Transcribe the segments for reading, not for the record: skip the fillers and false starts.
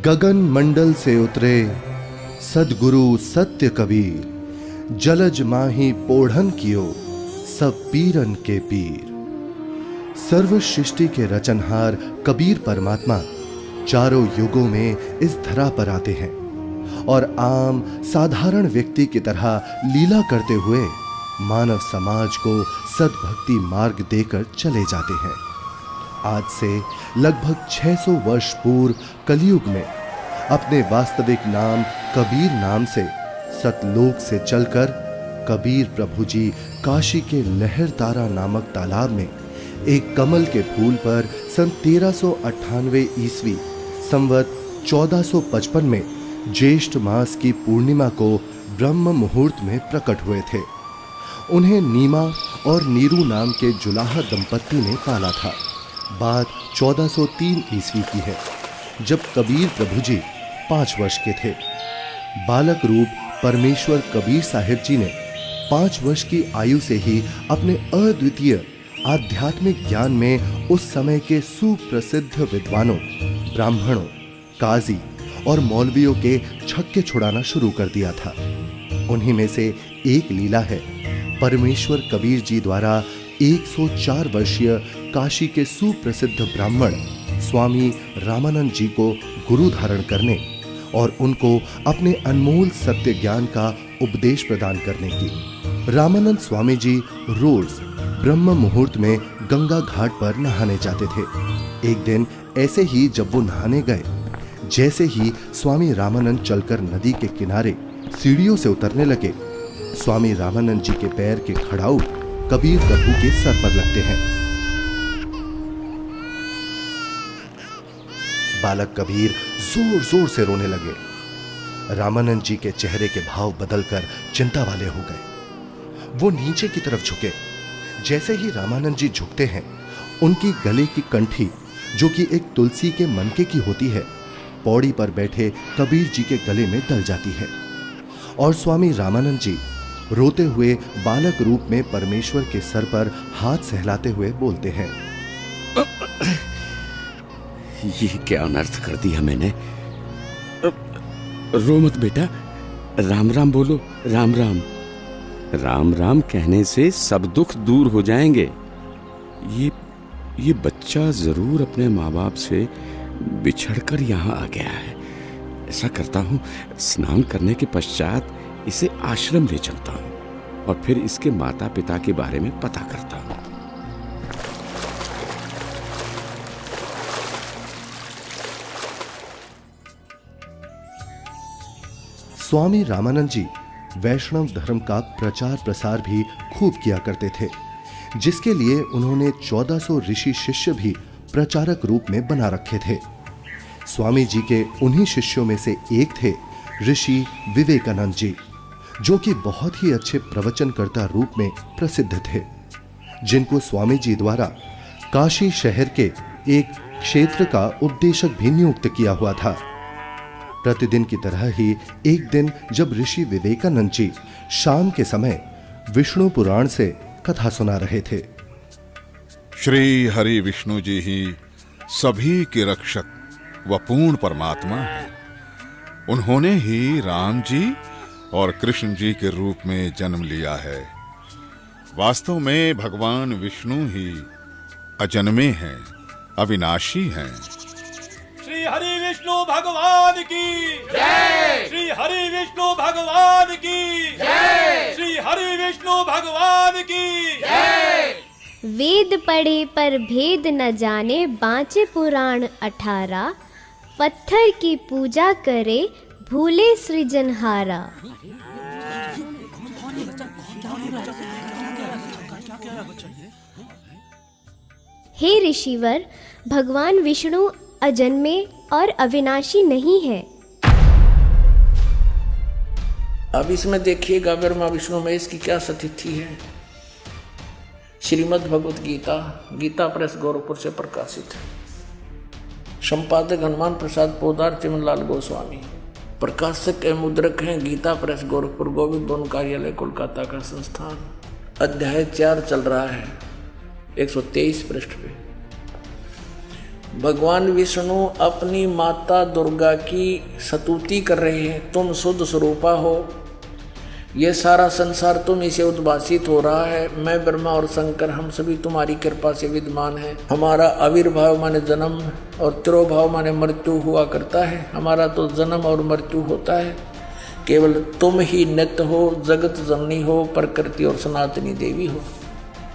गगन मंडल से उतरे सदगुरु सत्य कबीर, जलज माही पोढ़न कियो सब पीरन के पीर। सर्व सृष्टि के रचनहार कबीर परमात्मा चारों युगों में इस धरा पर आते हैं और आम साधारण व्यक्ति की तरह लीला करते हुए मानव समाज को सद्भक्ति मार्ग देकर चले जाते हैं। आज से लगभग 600 वर्ष पूर्व कलयुग में अपने वास्तविक नाम कबीर नाम से सतलोक से चलकर कबीर प्रभु जी काशी के लहरतारा नामक तालाब में एक कमल के फूल पर सन 1398 ईस्वी संवत 1455 में ज्येष्ठ मास की पूर्णिमा को ब्रह्म मुहूर्त में प्रकट हुए थे। उन्हें नीमा और नीरू नाम के जुलाहा दंपत्ति ने पाला था। बात 1403 ईस्वी की है, जब कबीर प्रभु जी 5 वर्ष के थे। बालक रूप परमेश्वर कबीर साहिब जी ने 5 वर्ष की आयु से ही अपने अद्वितीय आध्यात्मिक ज्ञान में उस समय के सुप्रसिद्ध विद्वानों, ब्राह्मणों, काजी और मौलवियों के छक्के छुड़ाना शुरू कर दिया था। उन्हीं में से एक लीला है परमेश्वर कबीर जी द्वारा 104 वर्षीय काशी के सुप्रसिद्ध ब्राह्मण स्वामी रामानंद जी को गुरु धारण करने और उनको अपने अनमोल सत्य ज्ञान का उपदेश प्रदान करने की। रामानंद स्वामी जी रोज ब्रह्म मुहूर्त में गंगा घाट पर नहाने जाते थे। एक दिन ऐसे ही जब वो नहाने गए, जैसे ही स्वामी रामानंद चलकर नदी के किनारे सीढ़ियों से उतरने लगे, स्वामी रामानंद जी के पैर के खड़ाऊ कबीर प्रभु के सर पर लगते हैं। बालक कबीर जोर जोर से रोने लगे। रामानंद जी के चेहरे के भाव बदलकर चिंता वाले हो गए। वो नीचे की तरफ झुके। जैसे ही रामानंद जी झुकते हैं, उनकी गले की कंठी, जो कि एक तुलसी के मनके की होती है, पौड़ी पर बैठे कबीर जी के गले में डल जाती है और स्वामी रामानंद जी रोते हुए बालक रूप में परमेश्वर के सर पर हाथ सहलाते हुए बोलते हैं, ये क्या अनर्थ कर दिया मैंने। रो मत बेटा, राम राम बोलो। राम राम। राम राम कहने से सब दुख दूर हो जाएंगे। ये बच्चा जरूर अपने माँ बाप से बिछड़कर यहाँ आ गया है। ऐसा करता हूँ, स्नान करने के पश्चात इसे आश्रम ले चलता हूँ और फिर इसके माता पिता के बारे में पता करता हूँ। स्वामी रामानंद जी वैष्णव धर्म का प्रचार प्रसार भी खूब किया करते थे, जिसके लिए उन्होंने 1400 ऋषि शिष्य भी प्रचारक रूप में बना रखे थे। स्वामी जी के उन्हीं शिष्यों में से एक थे ऋषि विवेकानंद जी, जो कि बहुत ही अच्छे प्रवचनकर्ता रूप में प्रसिद्ध थे, जिनको स्वामी जी द्वारा काशी शहर के एक क्षेत्र का उपदेशक भी नियुक्त किया हुआ था। प्रतिदिन की तरह ही एक दिन जब ऋषि विवेकानंद जी शाम के समय विष्णु पुराण से कथा सुना रहे थे। श्री हरि विष्णु जी ही सभी के रक्षक व पूर्ण परमात्मा है। उन्होंने ही राम जी और कृष्ण जी के रूप में जन्म लिया है। वास्तव में भगवान विष्णु ही अजन्मे हैं, अविनाशी हैं। श्री हरि विष्णु भगवान की जय। श्री हरि विष्णु भगवान की जय। श्री हरि विष्णु भगवान की जय। वेद पढ़े पर भेद न जाने, बाँचे पुराण 18। पत्थर की पूजा करे, भूले सृजनहारा। हे ऋषिवर, भगवान विष्णु अजन्मे और अविनाशी नहीं है। अब इसमें देखिएगा ब्रह्मा विष्णु महेश की क्या स्थिति है। श्रीमद् भगवत गीता, गीता प्रेस गोरखपुर से प्रकाशित है। संपादक हनुमान प्रसाद पोदार, चिमनलाल गोस्वामी। प्रकाशक एवं मुद्रक हैं गीता प्रेस गोरखपुर, गोविंद भवन कार्यालय कोलकाता का संस्थान। अध्याय 4 चल रहा है, 123 पृष्ठ पे। भगवान विष्णु अपनी माता दुर्गा की स्तुति कर रहे हैं, तुम शुद्ध स्वरूपा हो, ये सारा संसार तुम इसे उद्भासित हो रहा है, मैं ब्रह्मा और शंकर हम सभी तुम्हारी कृपा से विद्यमान हैं। हमारा आविर्भाव माने जन्म और तिरोभाव माने मृत्यु हुआ करता है, हमारा तो जन्म और मृत्यु होता है, केवल तुम ही नित्य हो, जगत जननी हो, प्रकृति और सनातनी देवी हो।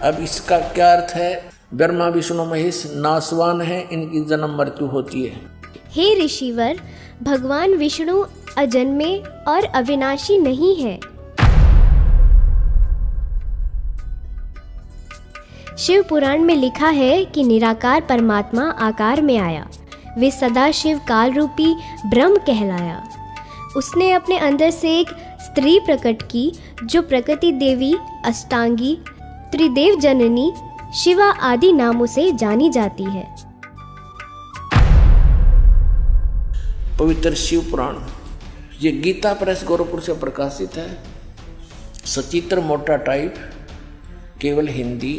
अब इसका क्या अर्थ है? ब्रह्मा विष्णु महेश नाशवान है, इनकी जन्म मृत्यु होती है। हे ऋषिवर, भगवान विष्णु अजन्मे और अविनाशी नहीं है। शिव पुराण में लिखा है कि निराकार परमात्मा आकार में आया, वे सदा शिव काल रूपी ब्रह्म कहलाया। उसने अपने अंदर से एक स्त्री प्रकट की जो प्रकृति देवी, अष्टांगी, त्रिदेव जननी, शिवा आदि नामों से जानी जाती है। पवित्र शिव पुराण ये गीता प्रेस गोरखपुर से प्रकाशित है, सचित्र मोटा टाइप, केवल हिंदी।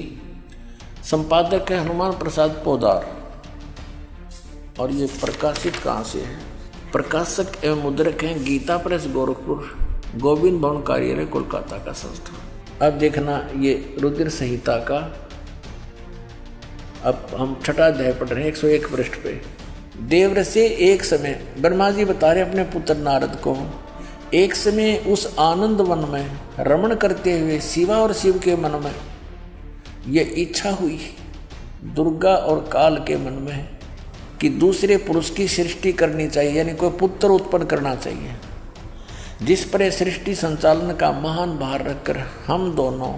संपादक है हनुमान प्रसाद पोदार। और ये प्रकाशित कहाँ से है? प्रकाशक एवं मुद्रक हैं गीता प्रेस गोरखपुर, गोविंद भवन कार्यालय कोलकाता का संस्था। अब देखना ये रुद्र संहिता का, अब हम छठा अध्याय पढ़ रहे हैं 101 पृष्ठ पे। देवर से एक समय ब्रह्मा जी बता रहे अपने पुत्र नारद को, एक समय उस आनंद वन में रमण करते हुए शिवा और शिव के मन में ये इच्छा हुई, दुर्गा और काल के मन में, कि दूसरे पुरुष की सृष्टि करनी चाहिए, यानी कोई पुत्र उत्पन्न करना चाहिए, जिस पर सृष्टि संचालन का महान भार रखकर हम दोनों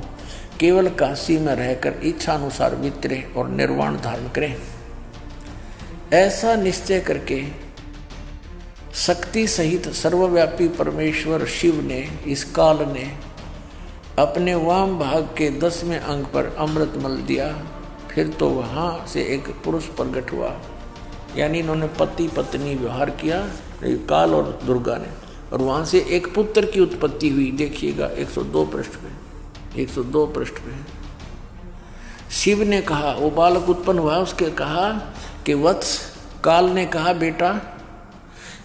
केवल काशी में रहकर इच्छा अनुसार वितरे और निर्वाण धारण करें। ऐसा निश्चय करके शक्ति सहित सर्वव्यापी परमेश्वर शिव ने, इस काल ने, अपने वाम भाग के 10वें अंग पर अमृत मल दिया। फिर तो वहाँ से एक पुरुष प्रकट हुआ, यानी इन्होंने पति पत्नी व्यवहार किया, काल और दुर्गा ने, और वहाँ से एक पुत्र की उत्पत्ति हुई। देखिएगा 102 पृष्ठ पे, 102 पृष्ठ पे शिव ने कहा, वो बालक उत्पन्न हुआ, उसके कहा कि वत्स, काल ने कहा बेटा,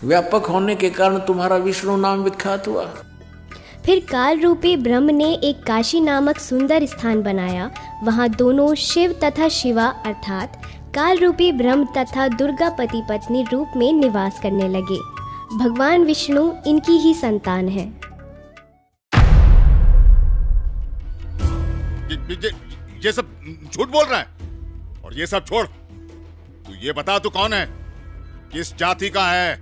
व्यापक होने के कारण तुम्हारा विष्णु नाम विख्यात हुआ। फिर काल रूपी ब्रह्म ने एक काशी नामक सुंदर स्थान बनाया। वहाँ दोनों शिव तथा शिवा अर्थात काल रूपी ब्रह्म तथा दुर्गा पति पत्नी रूप में निवास करने लगे। भगवान विष्णु इनकी ही संतान है। ये सब झूठ बोल रहा है, और ये सब छोड़, तू ये बता तू कौन है, किस जाति का है,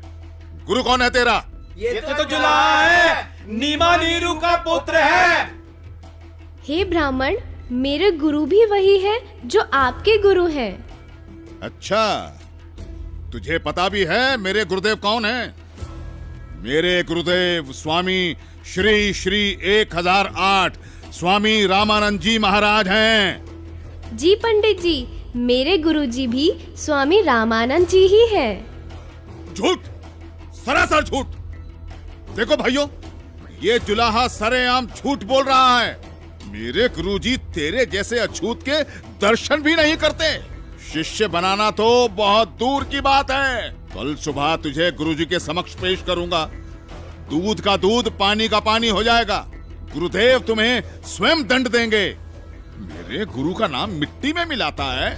गुरु कौन है तेरा? ये तो जुलाहा है, नीमा नीरू का पुत्र है। हे ब्राह्मण, मेरे गुरु भी वही है जो आपके गुरु हैं। अच्छा, तुझे पता भी है मेरे गुरुदेव कौन है? मेरे गुरुदेव स्वामी श्री श्री 1008 स्वामी रामानंद जी महाराज हैं। जी पंडित जी, मेरे गुरुजी भी स्वामी रामानंद जी ही हैं। झूठ, सरासर झूठ। देखो भाइयों, ये जुलाहा सरेआम झूठ बोल रहा है। मेरे गुरुजी तेरे जैसे अछूत के दर्शन भी नहीं करते। शिष्य बनाना तो बहुत दूर की बात है। कल सुबह तुझे गुरुजी के समक्ष पेश करूंगा। दूध का दूध, पानी का पानी हो जाएगा। गुरुदेव तुम्हें स्वयं दंड देंगे। मेरे गुरु का नाम मिट्टी में मिलाता है।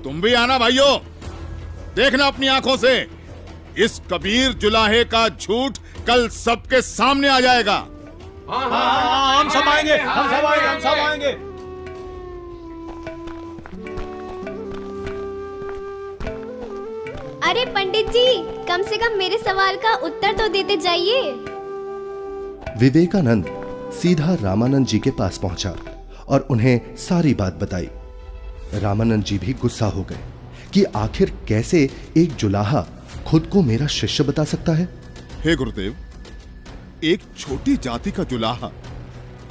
तुम भी आना भाइयों, देखना अपनी आंखों से। इस कबीर जुलाहे का झूठ कल सबके सामने आ जाएगा। हाँ, हम सब आएंगे, हम सब आएंगे, हम सब आएंगे। अरे पंडित जी, कम से कम मेरे सवाल का उत्तर तो देते जाइए। विवेकानंद सीधा रामानंद जी के पास पहुंचा और उन्हें सारी बात बताई। रामानंद जी भी गुस्सा हो गए कि आखिर कैसे एक जुलाहा खुद को मेरा शिष्य बता सकता है। हे गुरुदेव, एक छोटी जाति का जुलाहा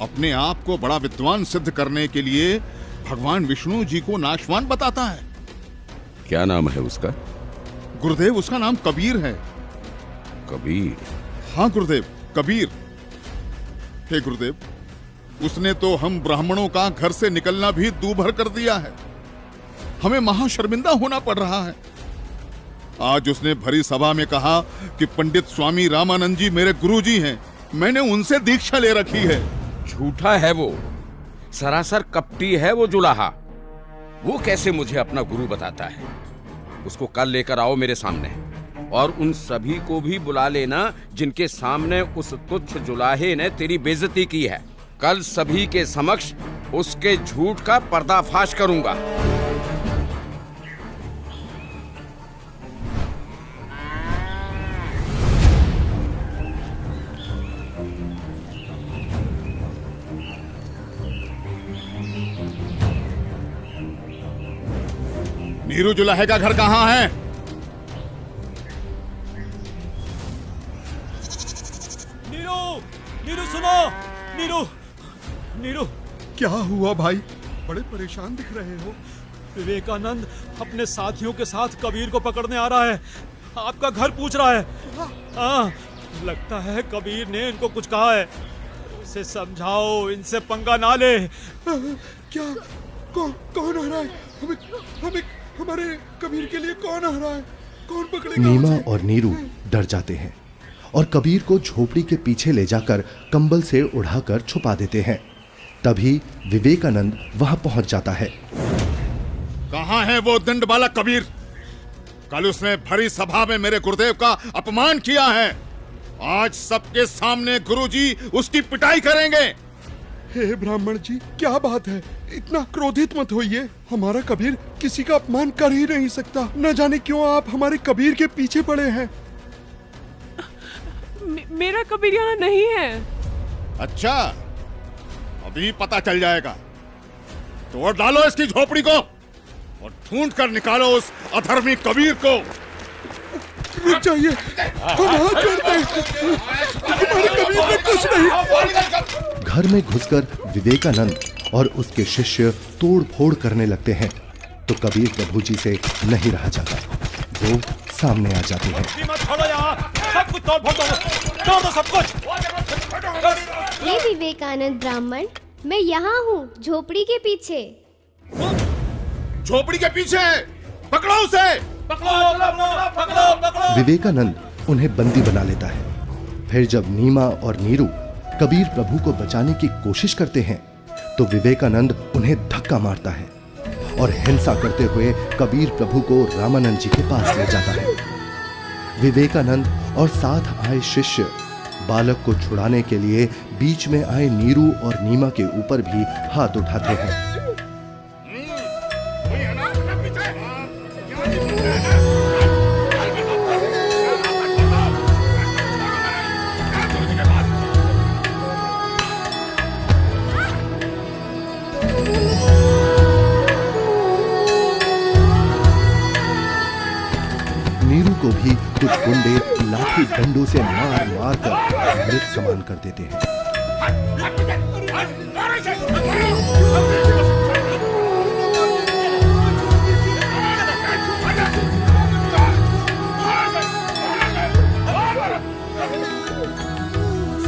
अपने आप को बड़ा विद्वान सिद्ध करने के लिए भगवान विष्णु जी को नाशवान बताता है। क्या नाम है उसका? गुरुदेव, उसका नाम कबीर है। कबीर? हाँ गुरुदेव, कबीर। हे गुरुदेव, उसने तो हम ब्राह्मणों का घर से निकलना भी दूभर कर दिया है। हमें महाशर्मिंदा होना पड़ रहा है। आज उसने भरी सभा में कहा कि पंडित स्वामी रामानंद जी मेरे गुरुजी हैं, मैंने उनसे दीक्षा ले रखी है। झूठा है वो, सरासर कपटी है वो जुलाहा। वो कैसे मुझे अपना गुरु बताता है? उसको कल लेकर आओ मेरे सामने, और उन सभी को भी बुला लेना जिनके सामने उस तुच्छ जुलाहे ने तेरी बेइज्जती की है। कल सभी के समक्ष उसके झूठ का पर्दाफाश करूंगा। नीरू जुलाहे का घर कहाँ है? नीरू सुनो। नीरू क्या हुआ भाई? बड़े परेशान दिख रहे हो। विवेकानंद अपने साथियों के साथ कबीर को पकड़ने आ रहा है। आपका घर पूछ रहा है। हाँ, लगता है कबीर ने इनको कुछ कहा है। उसे समझाओ, इनसे पंगा ना ले। क्या? कौन आ रहा है? हमें हमारे कबीर के लिए कौन आ रहा है? कौन पकड़ेगा? नीमा और नीरू डर जाते हैं और कबीर को झोपड़ी के पीछे ले जाकर कंबल से उड़ाकर छुपा देते हैं। तभी विवेकानंद वहां पहुंच जाता है। कहां है वो दंड वाला कबीर? कल उसने भरी सभा में मेरे गुरुदेव का अपमान किया है। आज सबके सामने गुरुजी उसकी पिटाई करेंगे। हे ब्राह्मण जी, क्या बात है? इतना क्रोधित मत होइए। हमारा कबीर किसी का अपमान कर ही नहीं सकता। न जाने क्यों आप हमारे कबीर के पीछे पड़े हैं। मेरा कबीर यहाँ नहीं है। अच्छा, अभी पता चल जाएगा। तोड़ डालो इसकी झोपड़ी को और ढूंढ कर निकालो उस अधर्मी कबीर को। रुक जाइए, हम हाथ जोड़ते हैं। हमारे कबीर में कुछ नहीं। घर में घुसकर विवेकानंद और उसके शिष्य तोड़ फोड़ करने लगते हैं तो कबीर प्रभु जी से नहीं रहा जाता। वो सामने आ जाते हैं। सब कुछ तोड़ फोड़ दो, सब कुछ। ये विवेकानंद ब्राह्मण, मैं यहाँ हूँ, झोपड़ी के पीछे। झोपड़ी के पीछे? पकड़ो उसे। पकड़ो। विवेकानंद उन्हें बंदी बना लेता है। फिर जब नीमा और नीरू कबीर प्रभु को बचाने की कोशिश करते हैं तो विवेकानंद उन्हें धक्का मारता है और हिंसा करते हुए कबीर प्रभु को रामानंद जी के पास ले जाता है। विवेकानंद और साथ आए शिष्य बालक को छुड़ाने के लिए बीच में आए नीरू और नीमा के ऊपर भी हाथ उठाते हैं। नीरू को भी कुछ गुंडे लाठी डंडों से मार मार कर मृत समान कर देते हैं।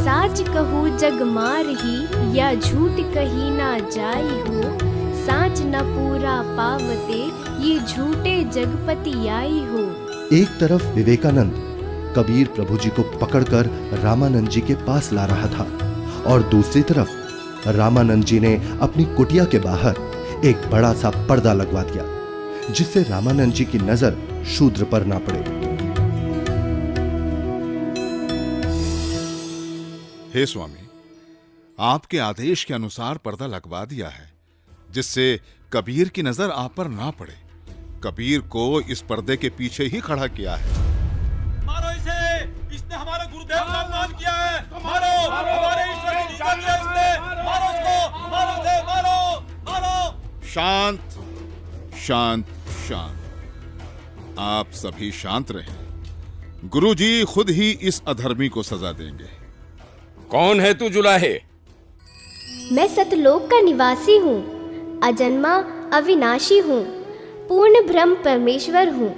साच कहू जग मार ही, या झूठ कही ना जाई हो। साच न पूरा पावते, ये झूठे जगपति आई हो। एक तरफ विवेकानंद कबीर प्रभु जी को पकड़कर रामानंद जी के पास ला रहा था और दूसरी तरफ रामानंद जी ने अपनी कुटिया के बाहर एक बड़ा सा पर्दा लगवा दिया जिससे रामानंद जी की नजर शूद्र पर ना पड़े। हे स्वामी, आपके आदेश के अनुसार पर्दा लगवा दिया है जिससे कबीर की नजर आप पर ना पड़े। कबीर को इस पर्दे के पीछे ही खड़ा किया है। मारो इसे, इसने हमारे गुरुदेव का अपमान किया है। मारो, हमारे ईश्वर की निंदा की है इसने। मारो इसको, मारो इसे, मारो। शांत शांत शांत। आप सभी शांत रहें। गुरुजी खुद ही इस अधर्मी को सजा देंगे। कौन है तू जुलाहे? मैं सतलोक का निवासी हूँ, अजन्मा अविनाशी हूँ, पूर्ण ब्रह्म परमेश्वर हूँ।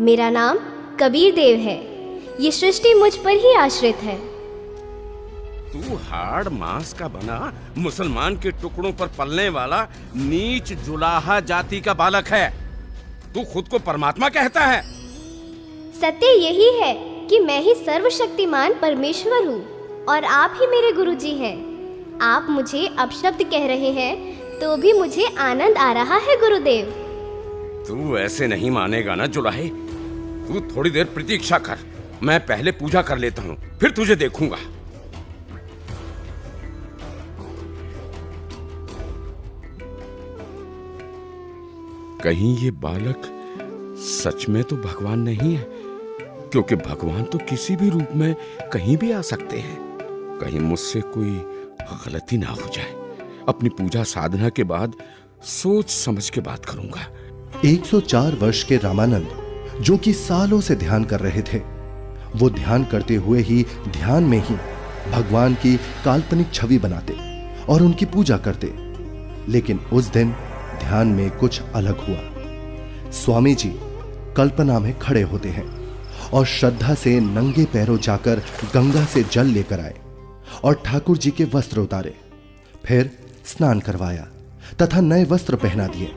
मेरा नाम कबीर देव है। ये सृष्टि मुझ पर ही आश्रित है। तू हाड़ मांस का बना मुसलमान के टुकड़ों पर पलने वाला नीच जुलाहा जाति का बालक है। तू खुद को परमात्मा कहता है। सत्य यही है कि मैं ही सर्वशक्तिमान परमेश्वर हूँ और आप ही मेरे गुरुजी हैं। आप मुझे अपशब्द कह रहे हैं तो भी मुझे आनंद आ रहा है गुरुदेव। तू ऐसे नहीं मानेगा ना जुलाहे। तू थोड़ी देर प्रतीक्षा कर, मैं पहले पूजा कर लेता हूँ, फिर तुझे देखूंगा। कहीं ये बालक सच में तो भगवान नहीं है, क्योंकि भगवान तो किसी भी रूप में कहीं भी आ सकते हैं। कहीं मुझसे कोई गलती ना हो जाए। अपनी पूजा साधना के बाद सोच समझ के बात करूंगा। 104 वर्ष के रामानंद, जो कि सालों से ध्यान कर रहे थे, वो ध्यान करते हुए ही ध्यान में ही भगवान की काल्पनिक छवि बनाते और उनकी पूजा करते। लेकिन उस दिन ध्यान में कुछ अलग हुआ। स्वामी जी कल्पना में खड़े होते हैं और श्रद्धा से नंगे पैरों जाकर गंगा से जल लेकर आए और ठाकुर जी के वस्त्र उतारे, फिर स्नान करवाया तथा नए वस्त्र पहना दिए,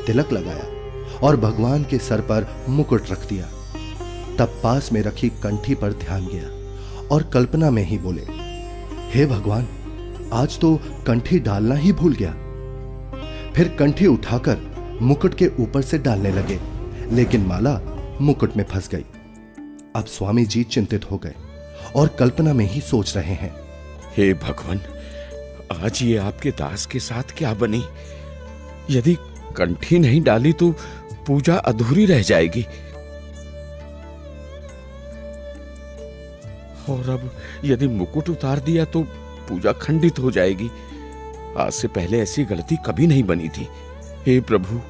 तिलक लगाया और भगवान के सर पर मुकुट रख दिया। तब पास में रखी कंठी पर ध्यान गया और कल्पना में ही बोले, हे भगवान, आज तो कंठी डालना ही भूल गया। फिर कंठी उठाकर मुकुट के ऊपर से डालने लगे, लेकिन माला मुकुट में फंस गई। अब स्वामी जी चिंतित हो गए और कल्पना में ही सोच रहे हैं, हे भगवान, आज ये आपके दास के साथ क्या बनी? यदि कंठी नहीं डाली तो पूजा अधूरी रह जाएगी। और अब यदि मुकुट उतार दिया तो पूजा खंडित हो जाएगी। आज से पहले ऐसी गलती कभी नहीं बनी थी। हे प्रभु,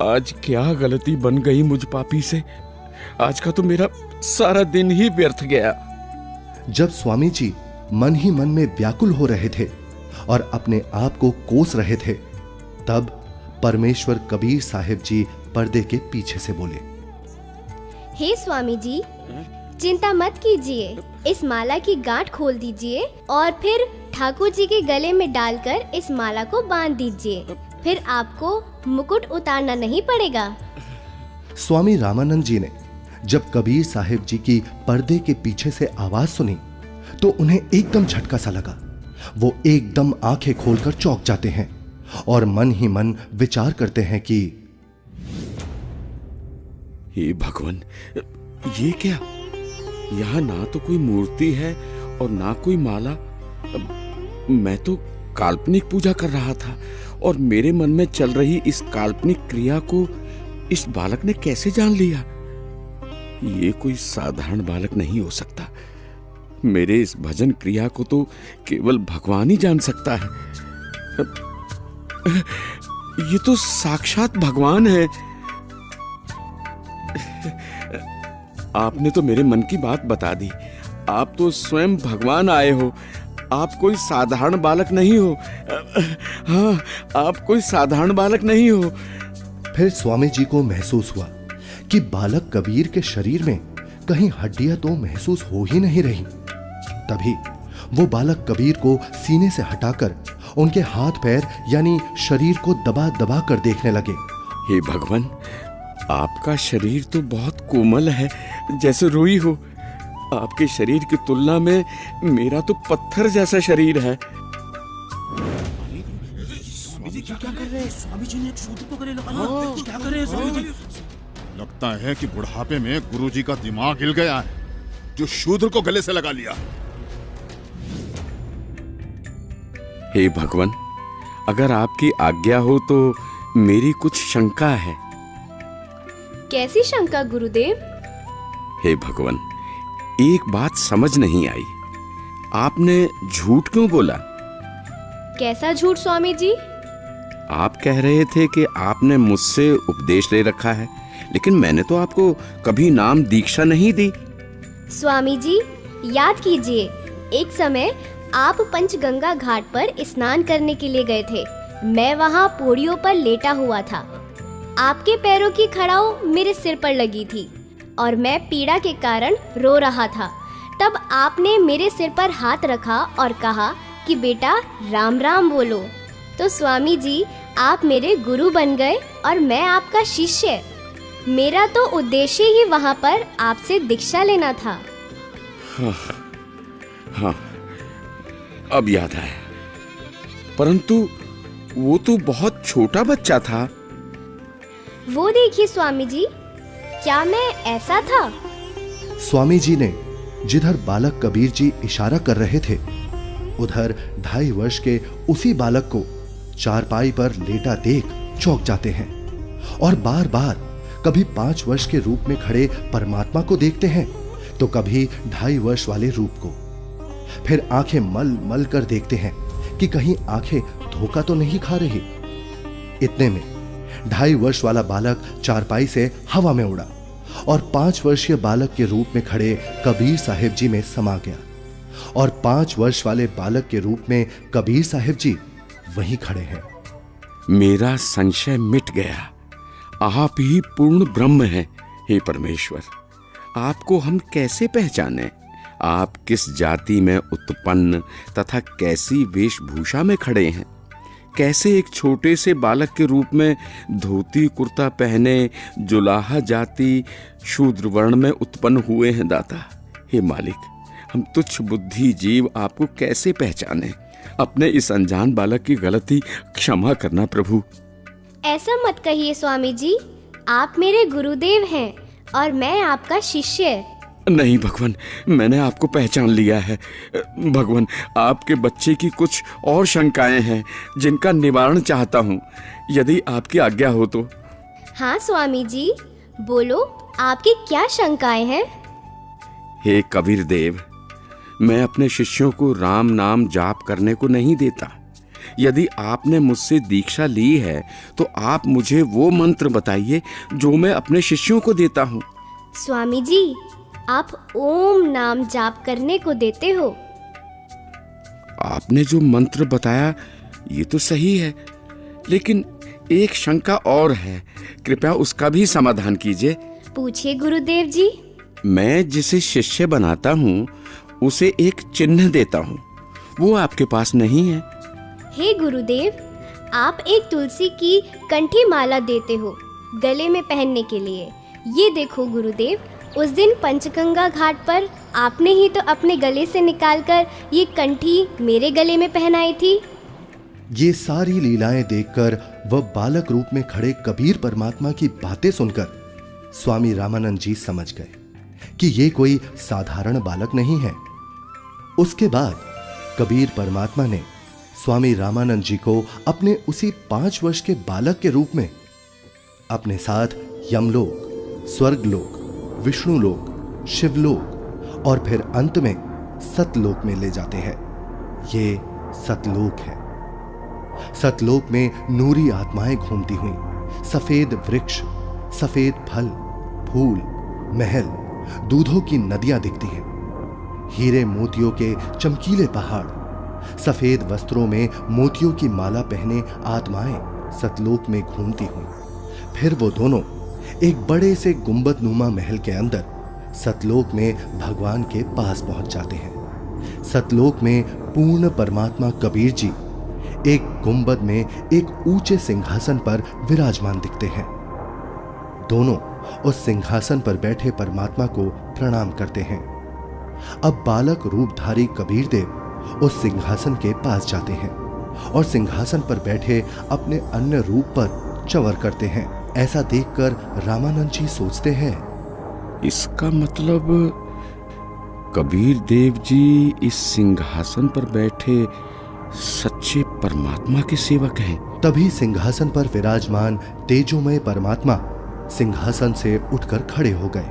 आज क्या गलती बन गई मुझ पापी से। आज का तो मेरा सारा दिन ही व्यर्थ गया। जब स्वामी जी मन ही मन में व्याकुल हो रहे थे और अपने आप को कोस रहे थे, तब परमेश्वर कबीर साहिब जी पर्दे के पीछे से बोले, हे स्वामी जी, चिंता मत कीजिए, इस माला की गांठ खोल दीजिए और फिर ठाकुर जी के गले में डालकर इस माला को बांध दीजिए, फिर आपको मुकुट उतारना नहीं पड़ेगा। स्वामी रामानंद जी ने जब कबीर साहिब जी की पर्दे के पीछे से आवाज सुनी तो उन्हें एकदम झटका सा लगा। वो एकदम आंखें खोलकर चौंक जाते हैं और मन ही मन विचार करते हैं कि हे भगवान, ये क्या? यहाँ ना तो कोई मूर्ति है और ना कोई माला। मैं तो काल्पनिक पूजा कर रहा था और मेरे मन में चल रही इस काल्पनिक क्रिया को इस बालक ने कैसे जान लिया? ये कोई साधारण बालक नहीं हो सकता। मेरे इस भजन क्रिया को तो केवल भगवान ही जान सकता है। ये तो साक्षात भगवान है। आपने तो मेरे मन की बात बता दी। आप तो स्वयं भगवान आए हो। आप कोई साधारण बालक नहीं हो। हाँ, आप कोई साधारण बालक नहीं हो। फिर स्वामी जी को महसूस हुआ कि बालक कबीर के शरीर में कहीं हड्डियां तो महसूस हो ही नहीं रही। तभी वो बालक कबीर को सीने से हटाकर उनके हाथ पैर यानी शरीर को दबा दबा कर देखने लगे। हे भगवान, आपका शरीर तो बहुत कोमल है, जैसे रुई हो। आपके शरीर की तुलना में मेरा तो पत्थर जैसा शरीर है। लगता है कि बुढ़ापे में गुरुजी का दिमाग हिल गया है, जो शूद्र को गले से लगा लिया। हे भगवान, अगर आपकी आज्ञा हो तो मेरी कुछ शंका है। कैसी शंका गुरुदेव? हे भगवान, एक बात समझ नहीं आई। आपने झूठ क्यों बोला? कैसा झूठ स्वामी जी? आप कह रहे थे कि आपने मुझसे उपदेश ले रखा है, लेकिन मैंने तो आपको कभी नाम दीक्षा नहीं दी। स्वामी जी, याद कीजिए, एक समय आप पंचगंगा घाट पर स्नान करने के लिए गए थे। मैं वहाँ पौड़ियों पर लेटा हुआ था। आपके पैरों की खड़ाऊ मेरे सिर पर लगी थी और मैं पीड़ा के कारण रो रहा था। तब आपने मेरे सिर पर हाथ रखा और कहा कि बेटा राम राम बोलो। तो स्वामी जी, आप मेरे गुरु बन गए और मैं आपका शिष्य। मेरा तो उद्देश्य ही वहां पर आपसे दीक्षा लेना था। हाँ, अब याद आया। परंतु वो तो बहुत छोटा बच्चा था। वो देखिए स्वामी जी, क्या मैं ऐसा था? स्वामी जी ने जिधर बालक कबीर जी इशारा कर रहे थे, उधर 2.5 वर्ष के उसी बालक को चारपाई पर लेटा देख चौंक जाते हैं और बार बार कभी 5 वर्ष के रूप में खड़े परमात्मा को देखते हैं तो कभी 2.5 वर्ष वाले रूप को। फिर आंखें मल मल कर देखते हैं कि कहीं आंखें धोखा तो नहीं खा रही। इतने में 2.5 वर्ष वाला बालक चारपाई से हवा में उड़ा और 5 वर्षीय बालक के रूप में खड़े कबीर साहिब जी में समा गया और 5 वर्ष वाले बालक के रूप में कबीर साहिब जी वहीं खड़े हैं। मेरा संशय मिट गया। आप ही पूर्ण ब्रह्म हैं। हे परमेश्वर, आपको हम कैसे पहचानें? आप किस जाति में उत्पन्न तथा कैसी वेशभूषा में खड़े हैं? कैसे एक छोटे से बालक के रूप में धोती कुर्ता पहने जुलाहा जाति शूद्र वर्ण में उत्पन्न हुए हैं दाता? हे मालिक, हम तुच्छ बुद्धि जीव आपको कैसे पहचाने? अपने इस अनजान बालक की गलती क्षमा करना प्रभु। ऐसा मत कहिए स्वामी जी, आप मेरे गुरुदेव हैं और मैं आपका शिष्य। नहीं भगवान, मैंने आपको पहचान लिया है। भगवान, आपके बच्चे की कुछ और शंकाएं हैं जिनका निवारण चाहता हूँ, यदि आपकी आज्ञा हो तो। हाँ स्वामी जी, बोलो, आपकी क्या शंकाएं हैं? हे कबीर देव, मैं अपने शिष्यों को राम नाम जाप करने को नहीं देता। यदि आपने मुझसे दीक्षा ली है तो आप मुझे वो मंत्र बताइए जो मैं अपने शिष्यों को देता हूँ। स्वामी जी, आप ओम नाम जाप करने को देते हो। आपने जो मंत्र बताया ये तो सही है, लेकिन एक शंका और है, कृपया उसका भी समाधान कीजिए। पूछिए गुरुदेव जी। मैं जिसे शिष्य बनाता हूँ उसे एक चिन्ह देता हूँ, वो आपके पास नहीं है। हे गुरुदेव, आप एक तुलसी की कंठी माला देते हो गले में पहनने के लिए। ये देखो गुरुदेव, उस दिन पंचगंगा घाट पर आपने ही तो अपने गले से निकालकर ये कंठी मेरे गले में पहनाई थी। ये सारी लीलाएं देखकर वह बालक रूप में खड़े कबीर परमात्मा की बातें सुनकर स्वामी रामानंद जी समझ गए कि ये कोई साधारण बालक नहीं है। उसके बाद कबीर परमात्मा ने स्वामी रामानंद जी को अपने उसी 5 वर्ष के बालक के रूप में अपने साथ यमलोक, स्वर्गलोक, विष्णुलोक, शिवलोक और फिर अंत में सतलोक में ले जाते हैं। ये सतलोक है। सतलोक में नूरी आत्माएं घूमती हुई, सफेद वृक्ष, सफेद फल, फूल, महल, दूधों की नदियां दिखती हैं, हीरे मोतियों के चमकीले पहाड़, सफेद वस्त्रों में मोतियों की माला पहने आत्माएं सतलोक में घूमती हुई। फिर वो दोनों एक बड़े से गुंबद नुमा महल के अंदर सतलोक में भगवान के पास पहुंच जाते हैं। सतलोक में पूर्ण परमात्मा कबीर जी एक गुंबद में एक ऊंचे सिंहासन पर विराजमान दिखते हैं। दोनों उस सिंहासन पर बैठे परमात्मा को प्रणाम करते हैं। अब बालक रूपधारी कबीर देव उस सिंहासन के पास जाते हैं और सिंहासन पर बैठे अपने अन्य रूप पर चवर करते हैं। ऐसा देखकर रामानंद जी सोचते हैं, इसका मतलब कबीर देव जी इस सिंहासन पर बैठे सच्चे परमात्मा के सेवक हैं। तभी सिंहासन पर विराजमान तेजोमय परमात्मा सिंहासन से उठकर खड़े हो गए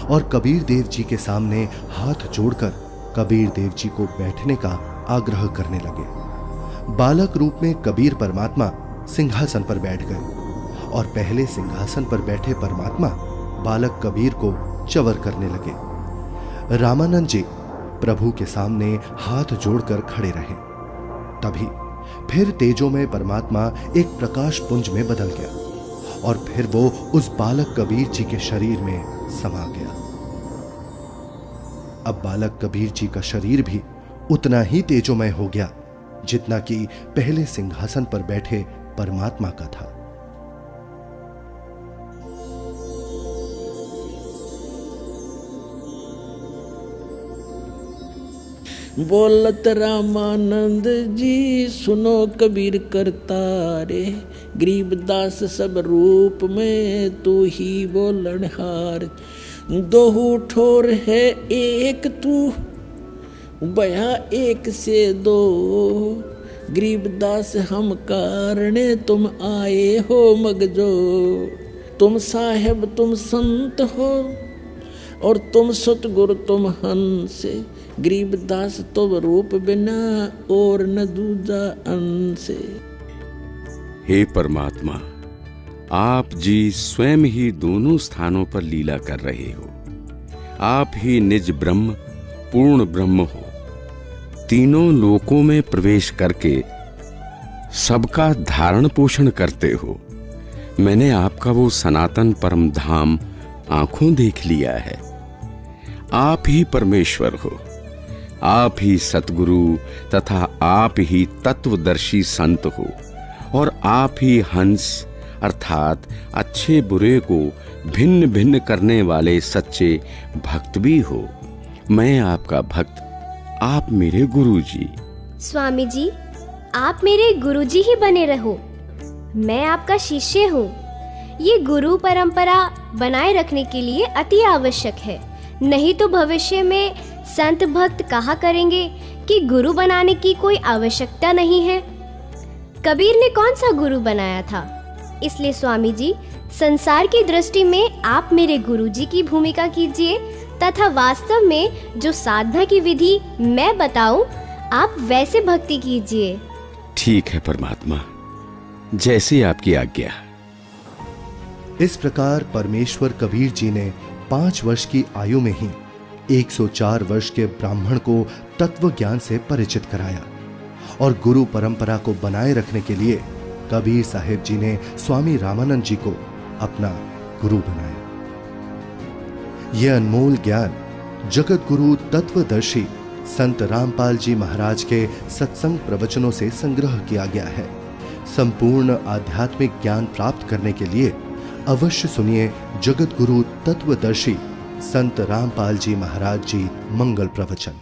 और कबीर देव जी के सामने हाथ जोड़कर कबीर देव जी को बैठने का आग्रह करने लगे। बालक रूप में कबीर परमात्मा सिंहासन पर बैठ गए और पहले सिंहासन पर बैठे परमात्मा बालक कबीर को चवर करने लगे। रामानंद जी प्रभु के सामने हाथ जोड़कर खड़े रहे। तभी फिर तेजोमय परमात्मा एक प्रकाश पुंज में बदल गया और फिर वो उस बालक कबीर जी के शरीर में समा गया। अब बालक कबीर जी का शरीर भी उतना ही तेजोमय हो गया जितना कि पहले सिंहासन पर बैठे परमात्मा का था। बोलत रामानंद जी सुनो कबीर करतारे, गरीबदास सब रूप में तू ही बोलनहार। दोहू ठोर है एक तू बया एक से दो, गरीबदास हम कारणे तुम आए हो मगजो। तुम साहेब तुम संत हो और तुम सतगुरु तुम हंस, गरीबदास तुम रूप बिना और न दूजा अंश। हे परमात्मा, आप जी स्वयं ही दोनों स्थानों पर लीला कर रहे हो। आप ही निज ब्रह्म पूर्ण ब्रह्म हो। तीनों लोकों में प्रवेश करके सबका धारण पोषण करते हो। मैंने आपका वो सनातन परम धाम आंखों देख लिया है। आप ही परमेश्वर हो, आप ही सतगुरु तथा आप ही तत्वदर्शी संत हो, और आप ही हंस अर्थात अच्छे बुरे को भिन्न भिन्न करने वाले सच्चे भक्त भी हो। मैं आपका भक्त, आप मेरे गुरुजी। स्वामी जी, आप मेरे गुरुजी ही बने रहो। मैं आपका शिष्य हूँ। ये गुरु परंपरा बनाए रखने के लिए अति आवश्यक है, नहीं तो भविष्य में संत भक्त कहा करेंगे कि गुरु बनाने की कोई आवश्यकता नहीं है। कबीर ने कौन सा गुरु बनाया था? इसलिए स्वामी जी, संसार की दृष्टि में आप मेरे गुरुजी की भूमिका कीजिए तथा वास्तव में जो साधना की विधि मैं बताऊं, आप वैसे भक्ति कीजिए। ठीक है परमात्मा, जैसी आपकी आज्ञा। इस प्रकार परमेश्वर कबीर जी ने 5 वर्ष की आयु में ही 104 वर्ष के ब्राह्मण को तत्व ज्ञान से परिचित कराया, और गुरु परंपरा को बनाए रखने के लिए कबीर साहेब जी ने स्वामी रामानंद जी को अपना गुरु बनाया। यह अनमोल ज्ञान जगत गुरु तत्वदर्शी संत रामपाल जी महाराज के सत्संग प्रवचनों से संग्रह किया गया है। संपूर्ण आध्यात्मिक ज्ञान प्राप्त करने के लिए अवश्य सुनिए जगत गुरु तत्वदर्शी संत रामपाल जी महाराज जी मंगल प्रवचन।